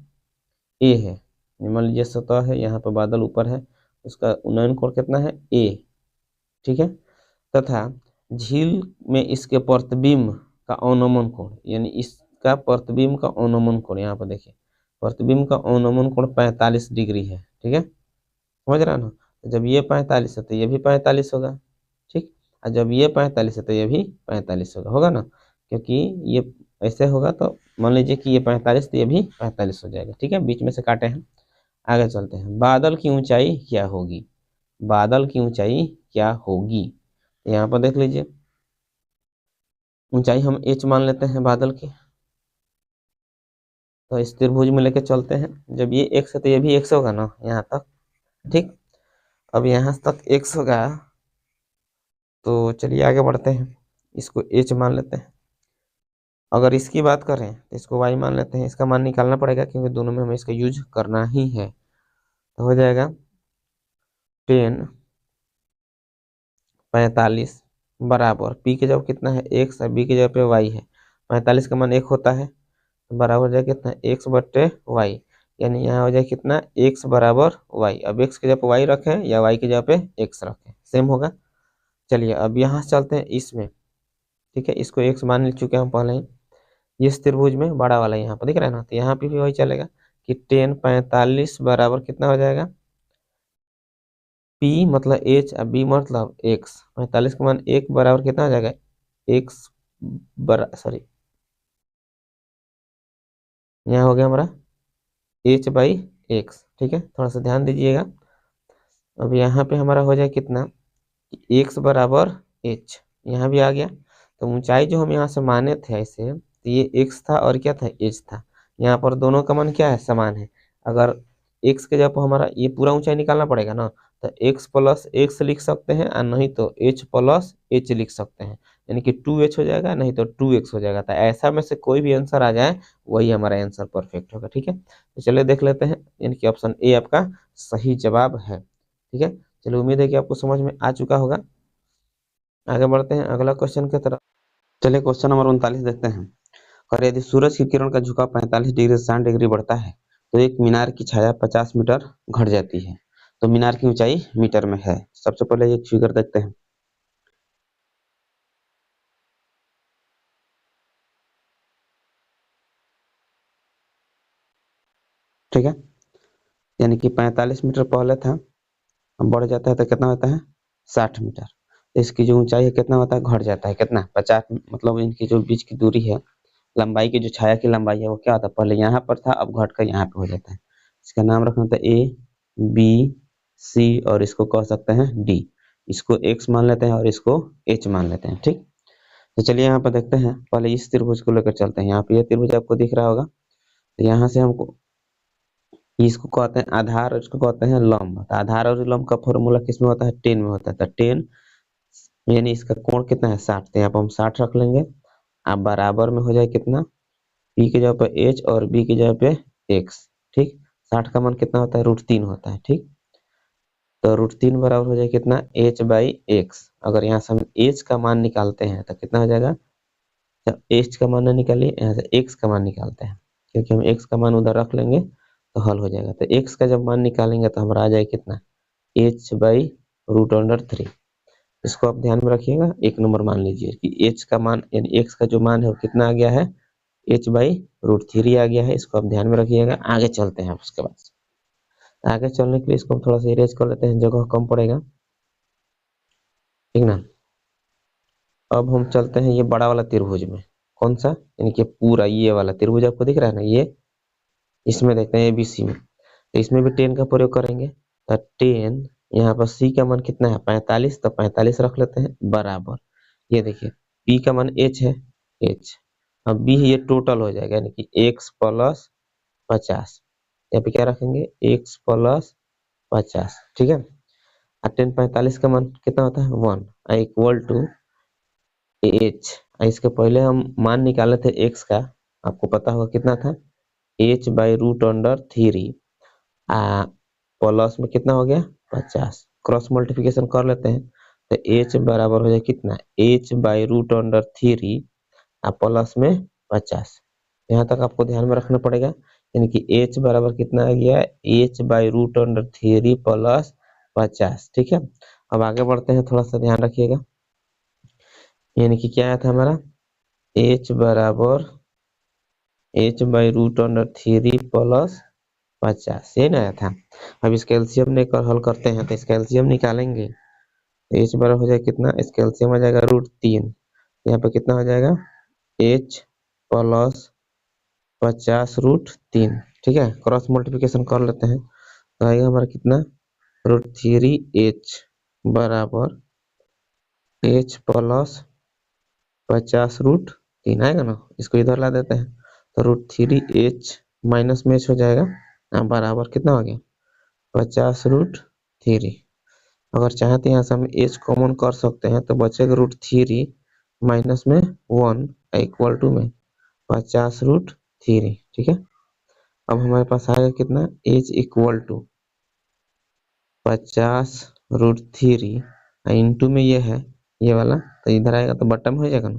ए है। मान लीजिए सतह है, यहाँ पर बादल ऊपर है, उसका उन्नयन कोण कितना है ए, ठीक है। तथा झील में इसके प्रतिबिंब का अवनमन कोण, यानी इसका प्रतिबिंब का अवनमन कोण, यहाँ पर देखिए प्रतिबिंब का अवनमन कोण 45 डिग्री है, ठीक है, समझ रहा है ना। तो जब ये 45 है तो ये भी 45 होगा, ठीक। और जब ये 45 है तो ये भी 45 होगा, होगा ना, क्योंकि ये ऐसे होगा तो मान लीजिए कि ये 45 तो ये भी 45 हो जाएगा, ठीक है, बीच में से काटे हैं। आगे चलते हैं, बादल की ऊंचाई क्या होगी, बादल की ऊंचाई क्या होगी। तो यहाँ पर देख लीजिए ऊंचाई हम h मान लेते हैं बादल की। तो इस त्रिभुज में लेके चलते हैं, जब ये x है तो ये भी x होगा ना यहाँ तक, ठीक। अब यहाँ तक x होगा, तो चलिए आगे बढ़ते हैं, इसको h मान लेते हैं। अगर इसकी बात करें तो इसको y मान लेते हैं, इसका मान निकालना पड़ेगा क्योंकि दोनों में हमें इसका यूज करना ही है। तो हो जाएगा 10 बराबर p की जगह कितना है x है, b की जगह पे y है। 45 का मान 1 होता है तो बराबर हो जाएगा कितना x बट्टे y, यानी यहाँ हो जाए कितना x बराबर y। अब x की जगह पे y रखें या y की जगह पे x रखें, सेम होगा। चलिए अब यहाँ से चलते हैं इसमें, ठीक है, इसको x मान ले चुके हैं हम पहले ही। इस त्रिभुज में बड़ा वाला यहाँ पर दिख रहा है ना, तो यहाँ पे भी वही चलेगा कि 10 45 बराबर कितना हो जाएगा p मतलब h और b मतलब x। 45 का मान 1 बराबर कितना हो जाएगा x सॉरी, यहाँ हो गया हमारा h बाई x, ठीक है, थोड़ा सा ध्यान दीजिएगा। अब यहाँ पे हमारा हो जाए कितना x बराबर h, यहाँ भी आ गया। तो ऊंचाई जो हम यहाँ से माने थे ऐसे, तो ये x था और क्या था h था। यहाँ पर दोनों का मान क्या है समान है। अगर x के जब हमारा ये पूरा ऊंचाई निकालना पड़ेगा ना, तो x प्लस x लिख सकते हैं और नहीं तो h प्लस h लिख सकते हैं, यानी कि 2h हो जाएगा नहीं तो 2x हो जाएगा। तो ऐसा में से कोई भी आंसर आ जाए वही हमारा आंसर परफेक्ट होगा, ठीक है। तो चलिए देख लेते हैं, यानी कि ऑप्शन ए आपका सही जवाब है, ठीक है। चलिए उम्मीद है कि आपको समझ में आ चुका होगा। आगे बढ़ते हैं अगला क्वेश्चन की तरफ। चलिए क्वेश्चन नंबर 39 देखते हैं। और यदि सूरज की किरण का झुकाव 45 डिग्री से 60 डिग्री बढ़ता है तो एक मीनार की छाया 50 मीटर घट जाती है, तो मीनार की ऊंचाई मीटर में है। सबसे पहले ये फिगर देखते हैं, ठीक है। यानी कि 45 मीटर पहले था, अब बढ़ जाता है तो कितना होता है 60 मीटर। तो इसकी जो ऊंचाई है कितना होता है घट जाता है कितना 50, मतलब इनकी जो बीच की दूरी है, लंबाई की जो छाया की लंबाई है वो क्या होता है, पहले यहाँ पर था अब घट कर यहाँ पे हो जाता है। इसका नाम रखना था ए बी सी और इसको कह सकते हैं डी। इसको एक्स मान लेते हैं और इसको एच मान लेते हैं, ठीक। तो चलिए यहाँ पर देखते हैं, पहले इस त्रिभुज को लेकर चलते हैं। यहाँ पे ये त्रिभुज आपको दिख रहा होगा, तो यहाँ से हमको इसको कहते हैं आधार और इसको कहते हैं लंब। तो आधार और लंब का फॉर्मूला किसमें होता है 10 में होता है। तो 10 यानी इसका कोण कितना है 60, तो यहाँ पर हम 60 रख लेंगे। अब बराबर में हो जाए कितना पी की जगह पे एच और बी की जगह पे एक्स, ठीक। 60 का मान कितना होता है √3 होता है, ठीक। तो √3 बराबर हो जाए कितना एच बाई एक्स। अगर यहाँ से हम एच का मान निकालते हैं तो कितना हो जाएगा, जब एच का मान ना निकालिए यहाँ से एक्स का मान निकालते हैं, क्योंकि हम एक्स का मान उधर रख लेंगे तो हल हो जाएगा। तो एक्स का जब मान निकालेंगे तो हमारा आ जाए कितना एच बाई √3। इसको आप ध्यान में रखिएगा, एक नंबर मान लीजिए कि एच का मान यानी एक्स का जो मान है वो कितना आ गया है एच बाई √3 आ गया है। इसको आप ध्यान में रखिएगा। आगे चलते हैं, उसके बाद आगे चलने के लिए इसको हम थोड़ा सा इरेज कर लेते हैं, जगह कम पड़ेगा, ठीक ना। अब हम चलते हैं ये बड़ा वाला त्रिभुज में, कौन सा, यानी कि पूरा ये वाला त्रिभुज आपको दिख रहा है ना, ये इसमें देखते हैं एबीसी में। तो इसमें भी 10 का प्रयोग करेंगे। तो 10 यहाँ पर सी का मान कितना है 45, तो 45 रख लेते हैं बराबर। ये देखिए पी का मान एच है एच, अब बी ये टोटल हो जाएगा यानी कि एक्स प्लस 50। यहाँ पे क्या रखेंगे एक्स प्लस 50, ठीक है। और 10 45 का मान कितना होता है 1 इक्वल टू एच। इसके पहले हम मान निकाले थे एक्स का, आपको पता होगा कितना था एच बाई √3 आ प्लस में कितना हो गया 50, क्रॉस मल्टीप्लिकेशन कर लेते हैं। तो एच बराबर हो जाए कितना एच बाई √3 आ प्लस में 50। यहाँ तक आपको ध्यान में रखना पड़ेगा, यानी कि एच बराबर कितना आ गया एच बाई √3 प्लस 50, ठीक है। अब आगे बढ़ते हैं, थोड़ा सा ध्यान रखिएगा, यानी कि क्या आया था हमारा एच बराबर एच बाई √3 प्लस 50, ये ना आया था। अब इसका एलसीएम लेकर हल करते हैं, तो इसका एलसीएम निकालेंगे तो एच बराबर हो जाएगा कितना, इसका एलसीएम आ जाएगा √3, यहाँ पे कितना हो जाएगा एच प्लस 50 √3, ठीक है। क्रॉस मल्टीप्लिकेशन कर लेते हैं तो आएगा हमारा कितना √3h बराबर h प्लस 50 √3 आएगा ना। इसको इधर ला देते हैं तो √3h माइनस में h हो जाएगा बराबर कितना हो गया 50 √3। अगर चाहे तो यहाँ से हम h कॉमन कर सकते हैं तो बचेगा √3 माइनस में 1 इक्वल टू में 50√3, ठीक है। अब हमारे पास आएगा कितना, एज इक्वल टू 50√3 इंटू में ये है ये वाला, तो इधर आएगा तो बट्टा में हो जाएगा ना,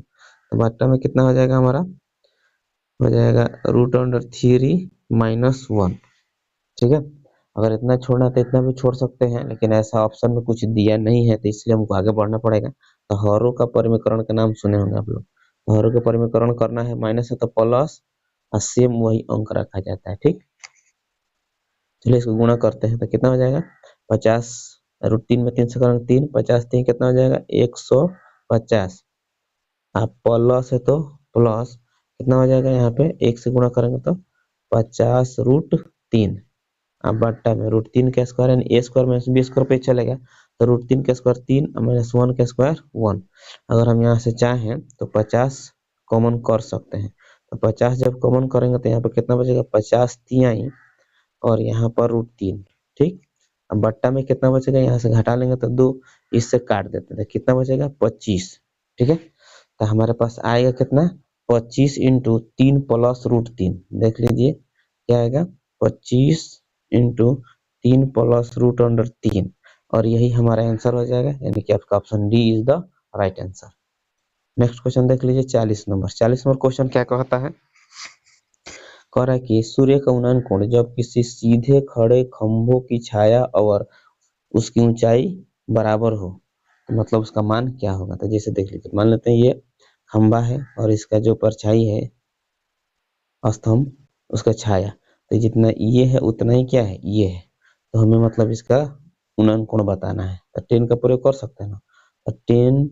तो बट्टा में कितना हो जाएगा हमारा, हो जाएगा √3 -1, ठीक है। अगर इतना छोड़ना है तो इतना भी छोड़ सकते हैं, लेकिन ऐसा ऑप्शन में कुछ दिया नहीं है तो इसलिए हमको आगे बढ़ना पड़ेगा। तो हरों का परिमीकरण का नाम सुने होंगे आप लोग, हरों का परिमीकरण करना है, माइनस है तो प्लस, और सेम वही अंक रखा जाता है, ठीक। चलिए इसको गुणा करते हैं तो कितना हो जाएगा, 50√3 में 3 से करेंगे 3, 50 कितना हो जाएगा 150, आप प्लस है तो प्लस कितना हो जाएगा, यहाँ पे 1 से गुणा करेंगे तो 50√3, अब बट्टा में √3 का स्क्वायर यानी ए स्क्वायर माइनस बी स्क्वायर पे चलेगा, तो √3 का स्क्वायर 3 माइनस 1 का स्क्वायर 1। अगर हम यहाँ से चाहें तो 50 कॉमन कर सकते हैं, तो 50 जब कॉमन करेंगे तो यहाँ पे कितना बचेगा, 50 तिहाई और यहाँ पर √3, ठीक। अब बट्टा में कितना बचेगा, यहाँ से घटा लेंगे तो 2, इससे काट देते हैं, कितना बचेगा 25, ठीक है। तो हमारे पास आएगा कितना, 25 इंटू 3 प्लस √3, देख लीजिए क्या आएगा, 25 इंटू 3 प्लस √3, और यही हमारा आंसर हो जाएगा, यानी कि आपका option D is the right answer. Next question देख लीजिए 40 नंबर। 40 नंबर क्वेश्चन क्या कहता है, कह रहा है कि सूर्य का उन्नयन कोण जब किसी सीधे खड़े खंभों की छाया और उसकी ऊंचाई बराबर हो तो मतलब उसका मान क्या होगा। तो जैसे देख लीजिए, मान लेते हैं ये खंभा है और इसका जो परछाई है स्तंभ, उसका छाया, तो जितना ये है उतना ही क्या है, ये है, तो हमें मतलब इसका उन्नयन कोण बताना है, तो 10 का प्रयोग कर सकते हैं ना। तो 10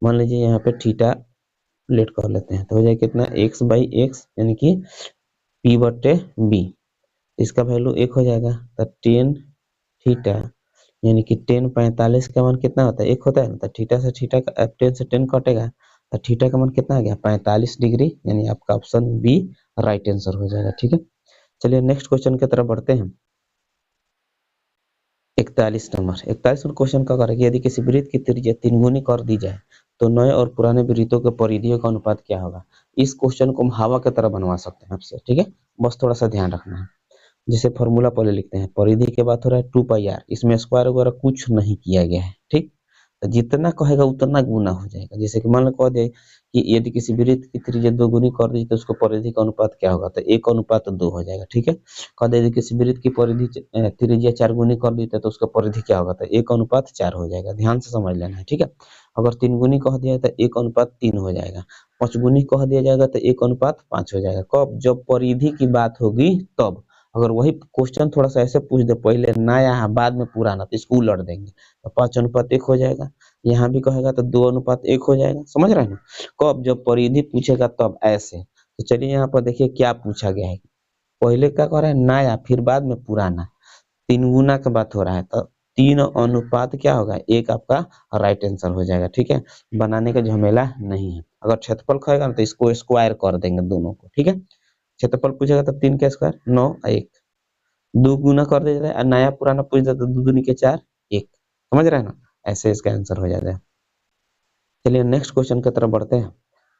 मान लीजिए यहाँ पे थीटा लेट कर लेते हैं, तो हो जाए कितना x/x, यानी कि p/b, इसका वैल्यू 1 हो जाएगा, तो 10 थीटा यानी कि 10 45 का मान कितना होता है, 1 होता है ना, तो थीटा से थीटा का 10 से 10 कटेगा, तो थीटा का मान कितना आ गया 45 डिग्री, यानी आपका ऑप्शन बी राइट आंसर हो जाएगा, ठीक है। चलिए नेक्स्ट क्वेश्चन की तरफ बढ़ते हैं। 41 नंबर। 41 नंबर क्वेश्चन का करेंगे, यदि किसी वृत्त की त्रिज्या 3 गुनी कर दी जाए तो नए और पुराने वृत्तों के परिधियों का अनुपात क्या होगा। इस क्वेश्चन को हम हवा की तरह बनवा सकते हैं आपसे, ठीक है, बस थोड़ा सा ध्यान रखना है। जैसे फॉर्मूला पहले लिखते हैं, परिधि के बाद हो रहा है 2πr, इसमें स्क्वायर वगैरह कुछ नहीं किया गया है, ठीक। तो जितना कहेगा उतना गुना हो जाएगा। जैसे कि मान लो कह दे कि यदि किसी वृत्त की त्रिज्या 2 गुनी कर दी तो उसको परिधि का अनुपात क्या होगा, तो 1:2 हो जाएगा, ठीक है। कह दे यदि किसी वृत्त की परिधि त्रिज्या 4 गुनी कर दी तो उसका परिधि क्या होगा, तो 1:4 हो जाएगा, ध्यान से समझ लेना है, ठीक है। अगर 3 गुनी कह दिया तो 1:3 हो जाएगा, 5 गुनी कह दिया जाएगा तो 1:5 हो जाएगा। कब, जब परिधि की बात होगी तब। अगर वही क्वेश्चन थोड़ा सा ऐसे पूछ दे, पहले नया बाद में पुराना, तो इसको उलट देंगे, तो 5:1 हो जाएगा। यहाँ भी कहेगा तो 2:1 हो जाएगा, समझ रहे हैं ना। कब, जब परिधि पूछेगा तब ऐसे। तो चलिए यहाँ पर देखिए क्या पूछा गया है, पहले क्या कर रहा है नया, फिर बाद में पुराना, 3 गुना का बात हो रहा है, तो 3:1 क्या होगा, 1 आपका राइट आंसर हो जाएगा, ठीक है। बनाने का झमेला नहीं है। अगर क्षेत्रफल कहेगा ना तो इसको स्क्वायर कर देंगे दोनों को, ठीक है। क्षेत्रफल पूछेगा तो 3 का स्क्वायर 9 और 1, 2 गुना कर दे रहा है, नया पुराना पूछ दे तो 2 दूनी के 4 1, समझ रहे हैं ना, ऐसे इसका आंसर हो जाता है। चलिए नेक्स्ट क्वेश्चन की तरफ बढ़ते हैं।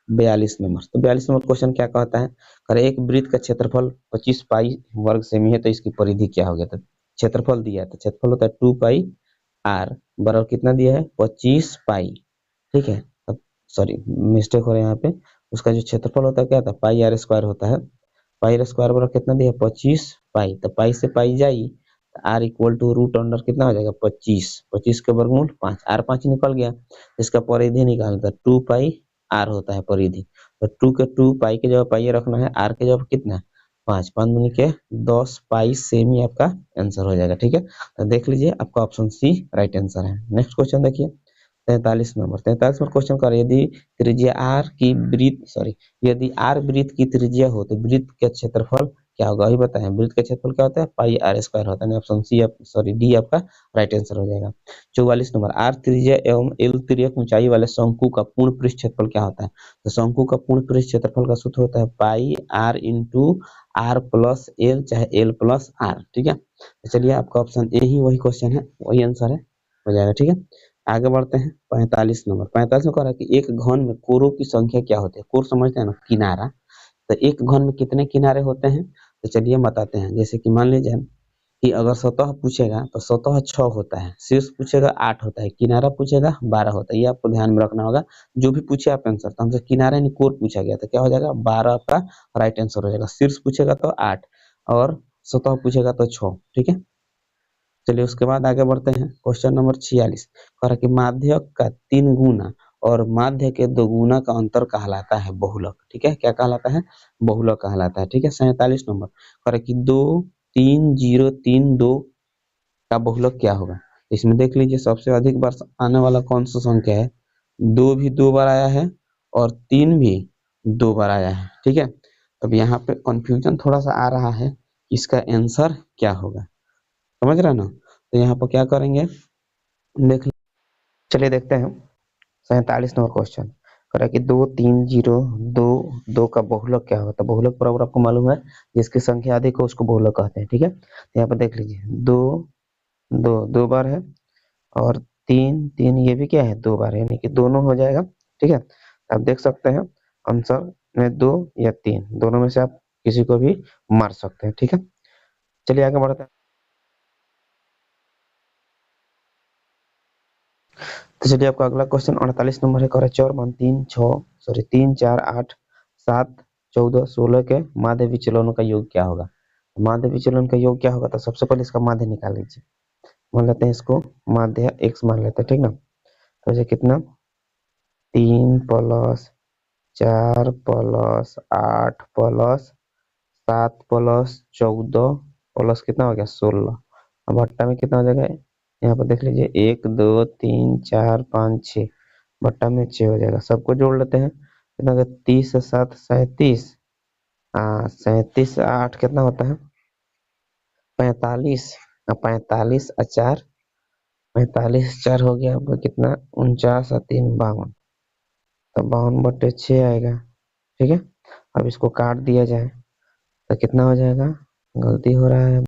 42 नंबर। तो 42 नंबर क्वेश्चन क्या कहता है, अरे एक वृत्त का क्षेत्रफल 25 पाई वर्ग सेमी है तो इसकी परिधि क्या हो गया। तो क्षेत्रफल दिया है तो क्षेत्रफल होता है 2πr बराबर कितना दिया है 25 पाई, ठीक है। अब सॉरी मिस्टेक हो रहा है यहाँ पे, उसका जो क्षेत्रफल होता है क्या होता है πr² होता है, πr² बराबर कितना दिया 25 पाई, तो पाई से पाई जाई, R equal to root under कितना हो जाएगा 25, 25 के वर्गमूल 5, आर 5 निकल गया, इसका परिधि निकालना था 2πr होता है परिधि, तो 2 के 2 पाई के जगह पाई रखना है, आर के जगह कितना 5, 5 दूनी के 10 पाई सेमी आपका आंसर हो जाएगा, ठीक है। तो देख लीजिए आपका ऑप्शन सी राइट आंसर है। नेक्स्ट क्वेश्चन देखिए 43 नंबर। 43 नंबर क्वेश्चन कर, यदि त्रिज्या आर की वृत्त सॉरी यदि आर वृत्त की त्रिज्या हो तो वृत्त का क्षेत्रफल क्या होगा, वही बताएं। वृत्त का क्षेत्रफल क्या होता है πr² होता है, ऑप्शन सी सॉरी डी आपका राइट आंसर हो जाएगा। 44 नंबर, आर त्रिज्या एवं एल तिर्यक ऊंचाई वाले शंकु का पूर्ण पृष्ठ क्षेत्रफल क्या होता है। तो शंकु का पूर्ण पृष्ठ क्षेत्रफल का सूत्र होता है πr into R plus L चाहे एल प्लस आर, ठीक है। तो चलिए आपका ऑप्शन ए ही वही क्वेश्चन है, वही आंसर है, हो जाएगा, ठीक है। आगे बढ़ते हैं 45 नंबर। 45 में कह रहा है कि एक घन में कोरों की संख्या क्या होती है। कोर समझते हैं ना, किनारा, तो एक घन में कितने किनारे होते हैं, तो चलिए बताते हैं। जैसे कि मान लीजिए कि अगर सतह पूछेगा तो सतह 6 होता है, शीर्ष पूछेगा 8 होता है, किनारा पूछेगा 12 होता है। ये आपको ध्यान में रखना होगा। जो भी पूछे आप आंसर, तो हमसे किनारा यानी कोर पूछा गया तो क्या हो जाएगा, 12 आपका राइट आंसर हो जाएगा। शीर्ष पूछेगा तो 8 और सतह पूछेगा तो 6। ठीक है, चलिए उसके बाद आगे बढ़ते हैं। क्वेश्चन नंबर 46 कह रहा है कि माध्य का 3 गुना और माध्य के 2 गुना का अंतर कहलाता है बहुलक। ठीक है, क्या कहलाता है, बहुलक कहलाता है। ठीक है, 47 नंबर कह रहा है कि 2 3 0 3 2 का बहुलक क्या होगा। इसमें देख लीजिए सबसे अधिक बार आने वाला कौन सा संख्या है, 2 भी 2 बार आया है और 3 भी 2 बार आया है। ठीक है, अब यहाँ पे कंफ्यूजन थोड़ा सा आ रहा है, इसका आंसर क्या होगा, समझ रहे हैं ना। तो यहाँ पर क्या करेंगे, देख चलिए देखते हैं। 47 नंबर क्वेश्चन कह रहा है कि 2 3 0 2 2 का बहुलक क्या होता है। बहुलक बराबर आपको मालूम है, जिसकी संख्या अधिक हो उसको बहुलक कहते हैं। ठीक है, तो यहाँ पर देख लीजिए 2 2 2 बार है और 3 3 ये भी क्या है 2 बार है, यानी कि दोनों हो जाएगा। ठीक है, आप देख सकते हैं आंसर में 2 या 3 दोनों में से आप किसी को भी मार सकते हैं। ठीक है, चलिए आगे बढ़ते हैं। तो चलिए आपका अगला क्वेश्चन 48 नंबर है, कह रहा है 4 मान 3 4 8 7 14 16 के माध्य विचलनों का योग क्या होगा। माध्य विचलन का योग क्या होगा, तो सबसे पहले इसका माध्य निकाल लीजिए। मान लेते हैं इसको माध्य x मान लेते हैं। ठीक ना, तो ये कितना 3 plus 4 plus 8 plus 7 plus 14 plus कितना हो गया 16। अब भट्टा में कितना हो जाएगा, यहाँ पर देख लीजिए 1 2 3 4 5 6, भट्टा में 6 हो जाएगा। सबको जोड़ लेते हैं, कितना होगा 30 7 37, 37 8 कितना होता है 45, 45 4 45 4 हो गया आपका कितना 49 और 3 52, तो 52/6 आएगा। ठीक है, अब इसको काट दिया जाए तो कितना हो जाएगा, गलती हो रहा है।